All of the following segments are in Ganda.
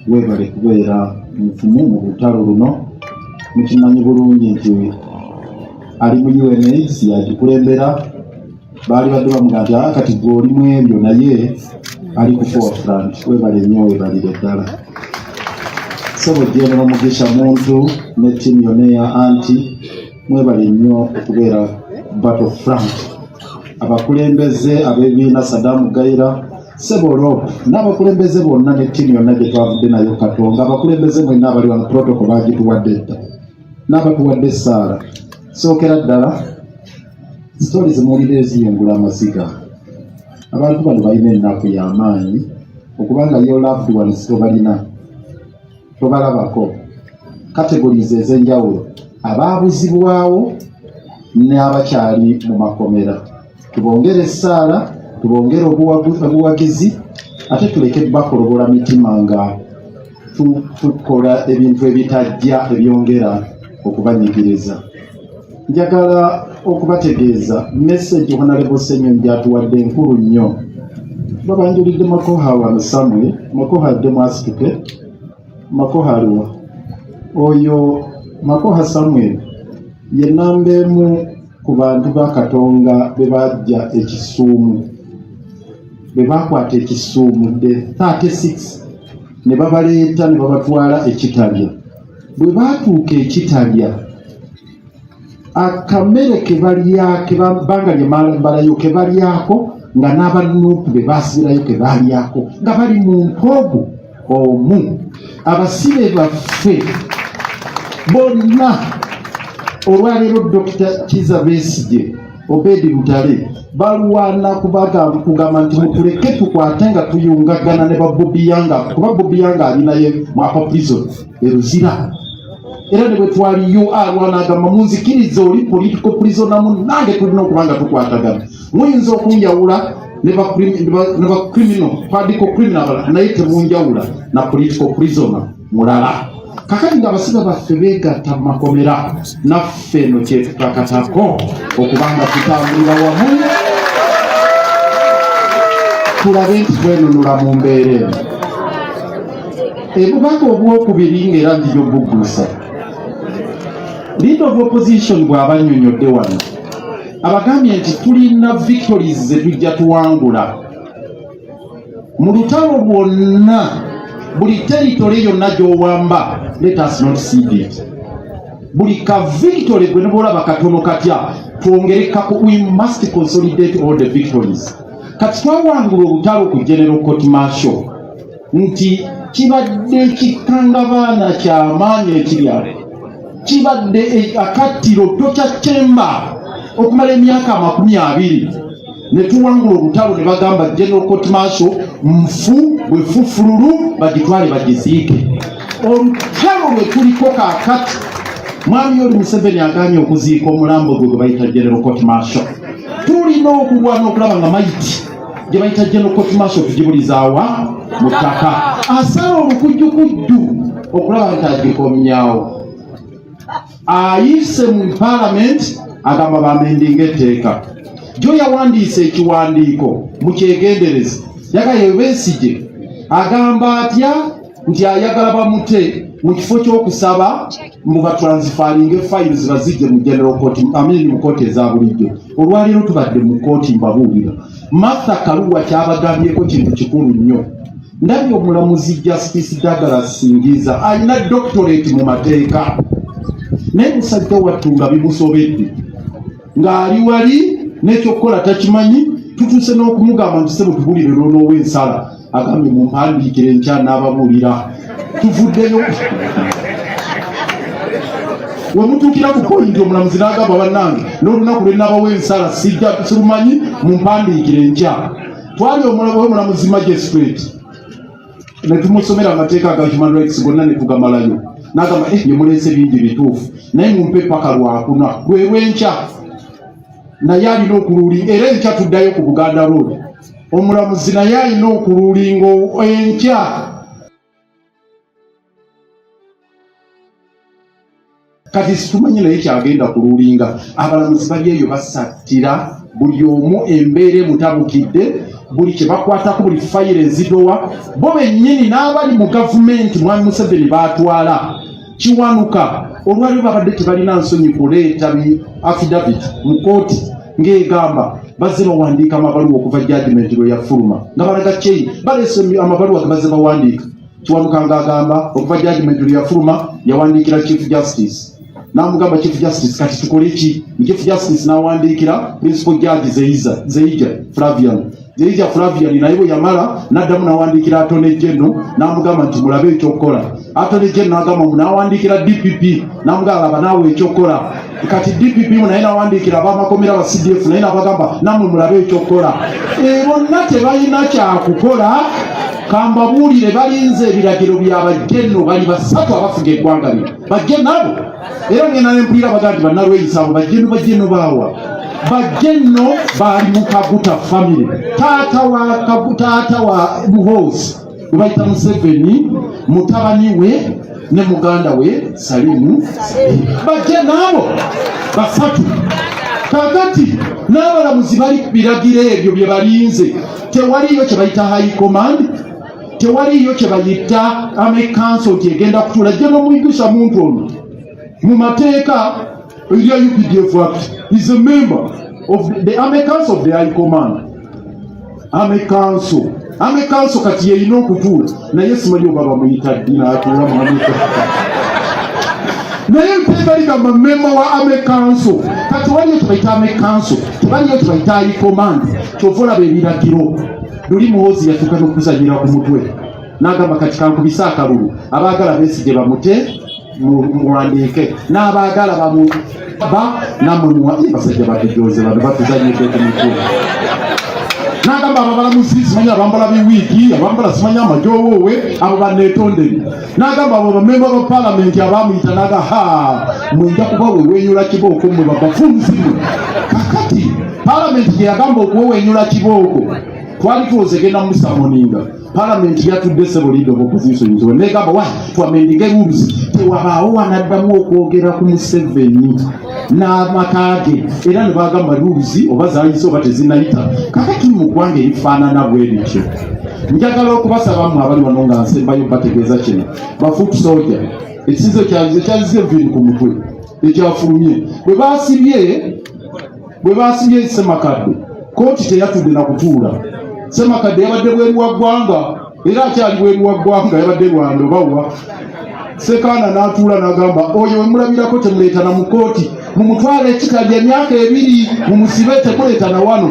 webale kubeera nfumu mu lutalo luno. Mukimanyi bulungi nti ali mu UNAIDS yagikulembera, baali badde bamuga nti kati gwe olimu ebyo naye ali ku forefront. Webale nnyo, webalire ddala. Sebo General Mugisha Muntu ne ttiimu yonna eya anti mwebale nnyo okubeera battlefront. Abakulembeze ab'ebibiina Saddam Gaira, Sebo Rob n'abakulembeze bonna ne ttiimu yonna gye twavudde nayo Katonga, abakulembeze mwenna abali wano protocol bagituwadde dda n'abatuwadde essaala. Sookera ddala sitoli zimuwulira eziyungula amaziga. Abantu bano balina ennaku y'amaanyi okubanga yo loved ones tobalina, tobalabako. Categories ez'enjawulo, abaabuzibwawo n'abakyali mu makomera. Tubongere essaala, tubongere obuwagizi, ate tuleke bakolobola mitima nga tukola ebintu ebitajja ebyongera okubanyigiriza. Njagala okubategeeza message Honorable Ssennyonyi gy'atuwadde enkulu nnyo. Babanjulidde Makoha wano Samuel, Makoha adde mwasituke, Makoha aliwa. Oyo Makoha Samuel ye namba emu ku bantu ba Katonga be bajja ekisuumu, be bakwata ekisuumu the 36 ne babaleeta ne babatwala ekitalya. Bwe baatuuka ekitalya, akamere ke balya ke bangalye balayo ke balyako nga n'abanuupu be baasibirayo ke balyako nga bali mu ntoogo omu. Abasibe baffe bonna olwaleero Dr. Kiza Besigye, Obedi Lutale balwana kugamba nti mutuleke tukwate nga tuyungagana ne Bobi Yanga, kuba Bobi Yanga alinaye mwapa prison eruzira. Era ne bwe twaliyo alwana agamba munzikirize oli political prisoner munnange tulina okubanga tukwatagana. Muyinza okunjawula ne ba criminal, political criminal naye temunjawula na political prisoner mulala. Kakati nga abasibe baffe beegatta mu makomera, naffe eno kyetukakatako okubanga tutambulira wamu tulabe nti twenunula mu mbeera eno. Ebubaka obwokubiri ng'era ndiyo buggusa. Leader of opposition bw'abannyonnyodde wano abagambye nti tulina victories ze tujja tuwangula mu lutalo lwonna. Buli territory yonna gy'owamba, let us not cede it. Buli ka victory gwe ne bw'olaba katono katya twongerekako. We must consolidate all the victories. Kati twawangula olutalo ku General Court Martial nti kibadde kikangabaana ky'amaanyi ekiri awo, kibadde akattiro tokya Chamber okumala emyaka 20 ne tuwangula olutalo ne bagamba General Court Martial nfu bwe fufululu bagitwale bagiziike. Olutalo lwe tuliko kaakati mwami Yoweri Museveni agambye okuziika omulambo gwe bayita General Court Martial. Tulina okulwana okulaba nga mayiti gye bayita General Court Martial tugibulizaawa mu ttaka. Asala olukujjukujju okulaba nti agikomyawo. Ayise mu Parliament agamba bamendinga etteeka. Jo yawandiise ekiwandiiko mu kyegendereza yagaye Besigye agamba atya nti ayagala bamute mu kifo ky'okusaba mu batransferring files bazijje mu General Court, mu kooti eza bulijjo. Olwaleero tubadde mu kooti mbabuulira. Martha Karua kyabagambyeko kintu kikulu nnyo. Ndabye omulamuzi Justice Douglas Singiza alina doctorate mu mateeka, naye musajja wattu nga bimusobedde ng'ali wali n'ekyokukola takimanyi. Tutuuse n'okumugamba nti sebo tubulire n'ow'ensala agambye mumpandiikire nkya n'ababuulira tuvuddeyo. We mutuukira ku pointi omulamuzi n'agamba bannange n'olunaku lwe nnabawo ensala sirumanyi mumpandiikire nkya. Twali omulamuzi magistrate ne tumusomera amateeka aga human rights gonna ne tugamalayo. N'agamba yemuleese bingi bituufu naye mumpe paka lwakuna lwe lwenkya. Naye alina okuluulinga era enkya tuddayo ku Buganda Road. Omulamuzi naye alina okuluulinga enkya. Kati situmanyi naye kyagenda kuluulinga. Abalamuzi bali eyo basattira buli omu embeera emutabukidde buli kye bakwatako buli fayiro ezidowa bo bennyini n'abali mu gavumenti mwami Museveni baatwala kiwanuka olwali babadde tebalina nsonyi kuleeta affidavit mu kooti ng'egamba bazze bawandiika amabaluwa okuva judgment lwe yafuluma nga balaga kyeyi baleese amabaluwa ge bazze bawandiika kiwanuka ng'agamba okuva judgment lwe yafuluma yawandiikira chief justice n'amugamba chief justice kati tukole ki chief justice n'awandiikira principal judge Zeija Flavian naye bwe yamala n'addamu n'awandiikira attorney general n'amugamba nti mulabe ekyokukola attorney general n'agamba n'awandiikira DPP n'amugamba laba naawe ekyokukola kati DPP naye n'awandiikira ab'amakomera aba CDF naye n'abagamba nammwe mulabe ekyokukola bonna tebalina kyakukola kambabuulire balinze ebiragiro by'abajjenno bali basatu abafuga eggwanga lino bajjenno abo era ngenda nempulira baga nti bannalweyisa abo bajjenno baawa bajjenno baali mu Kaguta family taata wa Muhoozi gwe bayita Museveni mutabani we ne muganda we Salimu bajjenno abo basatu kakati n'abalamuzi bali ku biragiro ebyo bye balinze tewaliyo kye bayita high command tewaliyo kye bayita Army Council nti egenda kutuula jje n'omuyigisa muntu ono mu mateeka erya UPDF Act is a member of the Army Council of the High Command. Army Council kati yeyina okutuula naye simanyi oba bamuyita ddi n'atuula mu Army Council naye nteeka ligamba member wa Army Council kati waliyo tebayita Army Council tebaliyo tebayita High Command kyova olaba ebiragiro luli Muhoozi yatuuka n'okuzanyira ku mutwe n'agamba kati kankubisa akalulu abaagala Besigye bamute muwandiike n'abaagala bamuba namunwa basajja batujoze bano batuzanyidde ku mutwe n'agamba ababalamuzi simanyi abambala biwiiki abambala simanyi amajoowowe abo banneetondere n'agamba abo bamemba ba palamenti abamuyita naga mwinja kuba wewenyula kibooko mmwe babafunzimwe kakati palamenti gye yagamba okuwewenyula kibooko twali tuwoze genda musamoninga palamenti yatudde sebo leader of opposition zo negamba wa twamendinga rules tewabaawo wanaddamu okwogera ku Museveni n'amakaage era ne bagamba rules oba zaayise oba tezinayita kakati mu ggwanga erifaanana bwerityo njagala okubasaba mmwe abali wano nga nsembayo bategeeza kino bafuutu soja ekisinzo kyalize enviiri ku mutwe ekyafulumye bwe baasibye Ssemakadde kooti teyatudde na kutuula Ssemakadde yabadde bweru wa ggwanga era akyali bweru wa ggwanga yabadde Rwanda obawa Sekaana n'atuula n'agamba oyo wemulabirako temuleetana mu kooti mumutwala ekikajja emyaka 2 mumusibe temuleetana wano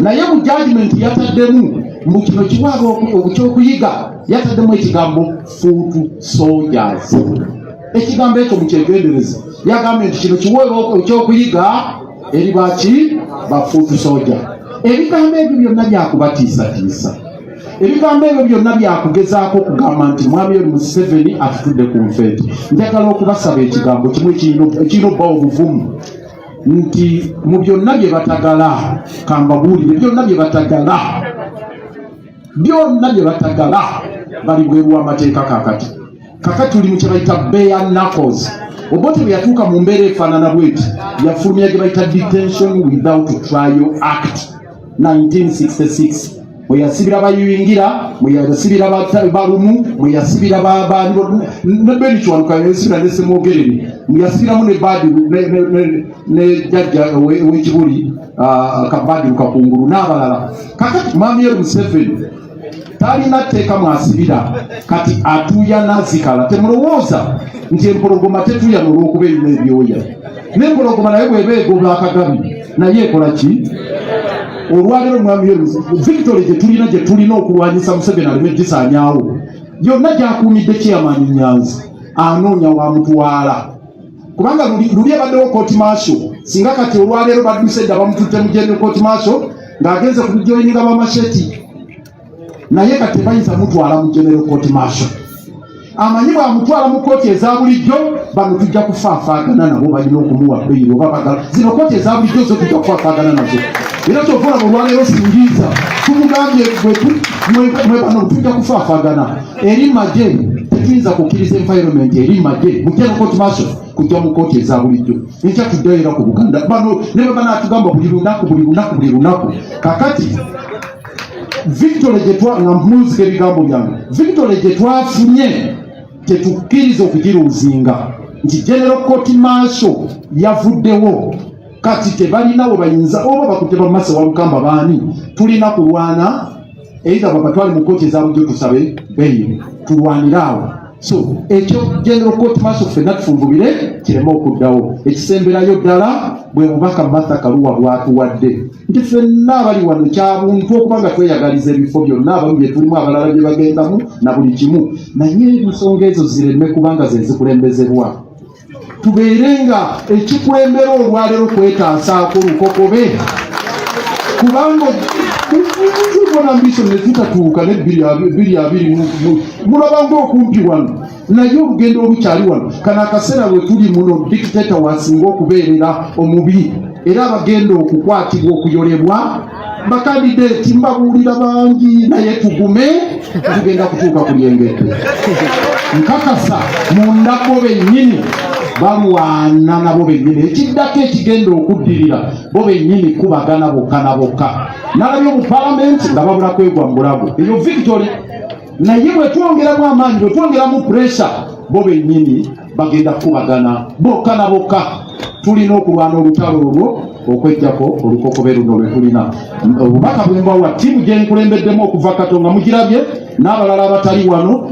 naye mu judgment yataddemu mu kino kiwaabo ekyokuyiga yataddemu ekigambo fuutu soldiers ekigambo ekyo mukyegendereza yagambye nti kino kiweebwa ekyokuyiga eri baki bafuutu soldier ebigambo ebyo byonna byakubatiisatiisa ebigambo ebyo byonna byakugezaako okugamba nti mwami oli Museveni atutudde ku nfeeti njagala okubasaba ekigambo kimu ekirina obba obuvumu nti mu byonna bye batagala kambabuulire byonna bye batagala bali bweru w'amateeka kakati tuli mu kye bayita bare knuckles Obote bwe yatuuka mu mbeera efaanana bweti yafulumya gye bayita Detention Without Trial Act 1966 mwe yasibira bayingira mwe yasibira balumu mwe yasibira Beni Kiwanuka yasibira ne Ssemogerere mwe yasibiramu ne Badiru ne jjajja w'ekibuli Badiru Kakungulu n'abalala kakati mwami Museveni talina tteeka mwasibira kati atuuya n'azikala temulowooza nti empologoma tetuuya n'olwokuba erina ebyoya n'empologoma naye bw'eba egoba akagabi naye ekola ki olwaleero mwami Victory gye tulina okulwanyisa Museveni aleme gisaanyaawo yonna gyakuumidde Chairman Nyanzi anoonya wamutwala kubanga luli abaddewo court martial singa kati olwaleero badduse dda bamututte mu general court martial ng'agenze ku bijoyininga bamasheti naye kati bayinza mutwala mu general court martial amanyi bwamutwala mu kooti eza bulijjo bano tujja kufaafaagana nabo balina okumuwa beyiro babagala zino kooti eza bulijjo zo tujja kufaafaagana nazo era kyovula olwaleero singiiza tumugambye mwe bano tujja kufaafaagana eri magye tetuyinza kukkiriza environment eri magye mu general court martial kujja mu kooti eza bulijjo enkya tuddayo era ku Buganda bano ne bwe banaatugamba buli lunaku kakati victory nga mpuzika ebigambo byange, victory gye twafunye tetukkiriza okugiruuzinga nti General Court Marshal yavuddewo kati tebalina we bayinza oba bakuteba mu maaso wa Lukamba baani tulina kulwana either babatwale mu kkooti ezabujjo tusabe beyini tulwaniraawo. So ekyo General Court Marshal ffenna tufumbubire kireme okuddawo. Ekisemberayo ddala bwe bubaka Martha Karua bwatuwadde nti ffenna abali wano kyabuntu okuba nga tweyagaliza ebifo byonna abamu bye tulimu abalala bye bagendamu na buli kimu, naye ensonga ezo zireme kubanga ze zikulembezebwa. Tubeerenga ekikulembera olwaleero kwetaasaako lukokobe kubanga tubona ambition ne tutatuuka ne 2020 mulabanga okumpi wano naye olugendo olukyali wano. Kano akaseera bwe tuli muno dictator wasinga okubeerera omubi era abagenda okukwatibwa okuyolebwa bakandidate mbabuulira bangi naye tugume tugenda kutuuka ku lyengedde. Nkakasa mundako bennyini balwana nabo bennyini ekiddako ekigenda okuddirira bo bennyini kubagana bokka na bokka. Nalabye mu palamenti nga babula kwegwa mu bulago eyo victory, naye bwe twongeramu amaanyi bwe twongeramu pressure bo bennyini bagenda kubagana bokka na bokka. Tulina okulwana olutalo olwo okwejjako olukokobe luno lwe tulina. Obubaka bwe mbawa ttiimu gye nkulembeddemu okuva Katonga mugirabye n'abalala abatali wano.